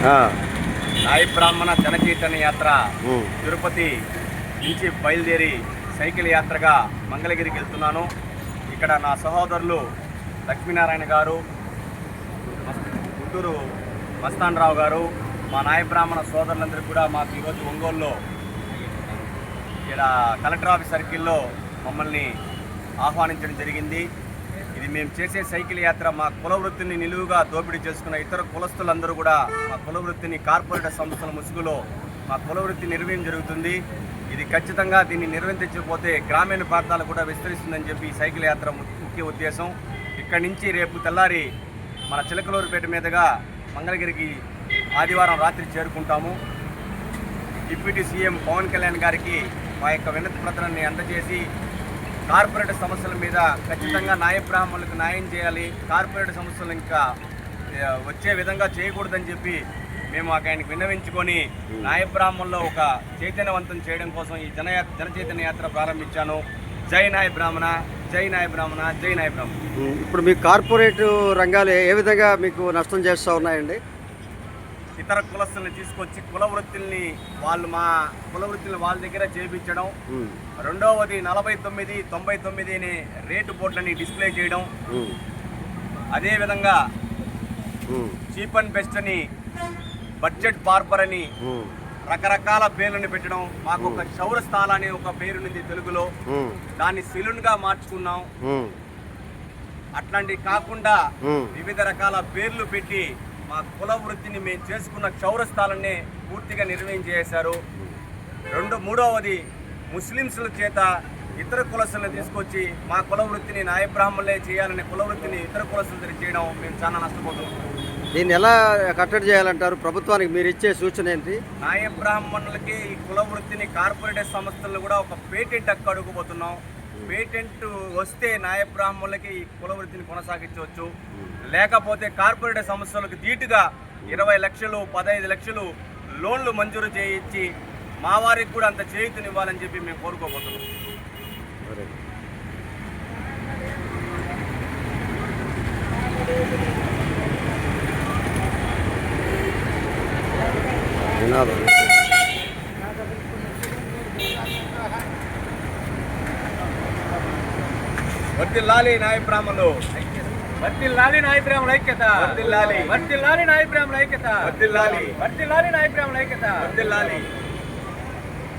నాయ బ్రాహ్మణ జనచైతన్య యాత్ర తిరుపతి నుంచి బయలుదేరి సైకిల్ యాత్రగా మంగళగిరికి వెళ్తున్నాను. ఇక్కడ నా సహోదరులు లక్ష్మీనారాయణ గారు, గుంటూరు మస్తాన్ రావు గారు, మా నాయ బ్రాహ్మణ సోదరులందరికీ కూడా మాకు ఈరోజు ఒంగోలులో ఇక్కడ కలెక్టర్ ఆఫీస్ సర్కిల్లో మమ్మల్ని ఆహ్వానించడం జరిగింది. ఇది మేము చేసే సైకిల్ యాత్ర మా కుల వృత్తిని నిలువుగా దోపిడీ చేసుకున్న ఇతర కులస్తులందరూ కూడా మా కుల వృత్తిని కార్పొరేట్ సంస్థల ముసుగులో మా కుల వృత్తి నిర్వహణ జరుగుతుంది. ఇది ఖచ్చితంగా దీన్ని నిర్వహించకపోతే గ్రామీణ ప్రాంతాలు కూడా విస్తరిస్తుందని చెప్పి ఈ సైకిల్ యాత్ర ముఖ్య ఉద్దేశం. ఇక్కడి నుంచి రేపు తెల్లారి మన చిలకలూరుపేట మీదుగా మంగళగిరికి ఆదివారం రాత్రి చేరుకుంటాము. డిప్యూటీ సీఎం పవన్ కళ్యాణ్ గారికి మా యొక్క వినతి పత్రాన్ని అందజేసి కార్పొరేట్ సమస్యల మీద ఖచ్చితంగా నాయ బ్రాహ్మణులకు న్యాయం చేయాలి, కార్పొరేట్ సమస్యలు ఇంకా వచ్చే విధంగా చేయకూడదని చెప్పి మేము ఆయనకు విన్నవించుకొని నాయ బ్రాహ్మణుల్లో ఒక చైతన్యవంతం చేయడం కోసం ఈ జన చైతన్య యాత్ర ప్రారంభించాను. జై నాయ బ్రాహ్మణ, జై నాయ బ్రాహ్మణ, జై నాయ బ్రాహ్మణ. ఇప్పుడు మీ కార్పొరేట్ రంగాలు ఏ విధంగా మీకు నష్టం చేస్తూ ఉన్నాయండి? ఇతర కులస్తుల్ని తీసుకొచ్చి కుల వృత్తుల్ని మా కుల వృత్తుల్ని వాళ్ళ దగ్గర చేయించడం, రెండవది 49, 99 అనే రేటు బోర్డులని డిస్ప్లే చేయడం, అదేవిధంగా చీప్ అండ్ బెస్ట్ అని, బడ్జెట్ బార్బర్ అని రకరకాల పేర్లను పెట్టడం. మాకు ఒక చౌరస్తాల అనే ఒక పేరునింది తెలుగులో, దాన్ని సెలూన్గా మార్చుకున్నాం. అట్లాంటివి కాకుండా వివిధ రకాల పేర్లు పెట్టి మా కుల వృత్తిని మేము చేసుకున్న చౌరస్తాలనే పూర్తిగా నిర్వహించేశారు. మూడవది ముస్లింల చేత ఇతర కులస్తులను తీసుకొచ్చి మా కుల వృత్తిని నాయ బ్రాహ్మణులే చేయాలనే కుల వృత్తిని ఇతర కులస్తులు చేయడం మేము చాలా నష్టపోతున్నాం. దీన్ని ఎలా కట్టడి చేయాలంటారు? ప్రభుత్వానికి మీరు ఇచ్చే సూచన ఏంటి? నాయ బ్రాహ్మణులకి ఈ కుల వృత్తిని కార్పొరేట్ సంస్థలను కూడా ఒక పేటెంట్ హక్కు అడుగుపోతున్నాం. పేటెంట్ వస్తే నాయ బ్రాహ్మణులకి ఈ కుల వృత్తిని కొనసాగించవచ్చు. లేకపోతే కార్పొరేట్ సంస్థలకు ధీటుగా 20 లక్షలు 15 లక్షలు లోన్లు మంజూరు చేయించి మా వారికి కూడా అంత చేయూతనివ్వాలని చెప్పి మేము కోరుకోబోతున్నాం. వర్ధిల్లాలి నాయ బ్రాహ్మణులు, వర్ధిల్లాలి నాయ బ్రాహ్మణుల ఐక్యత, వర్ధిల్లాలి, వర్ధిల్లాలి నాయ బ్రాహ్మణుల ఐక్యత, వర్ధిల్లాలి, వర్ధిల్లాలి నాయ బ్రాహ్మణుల ఐక్యత, వర్ధిల్లాలి.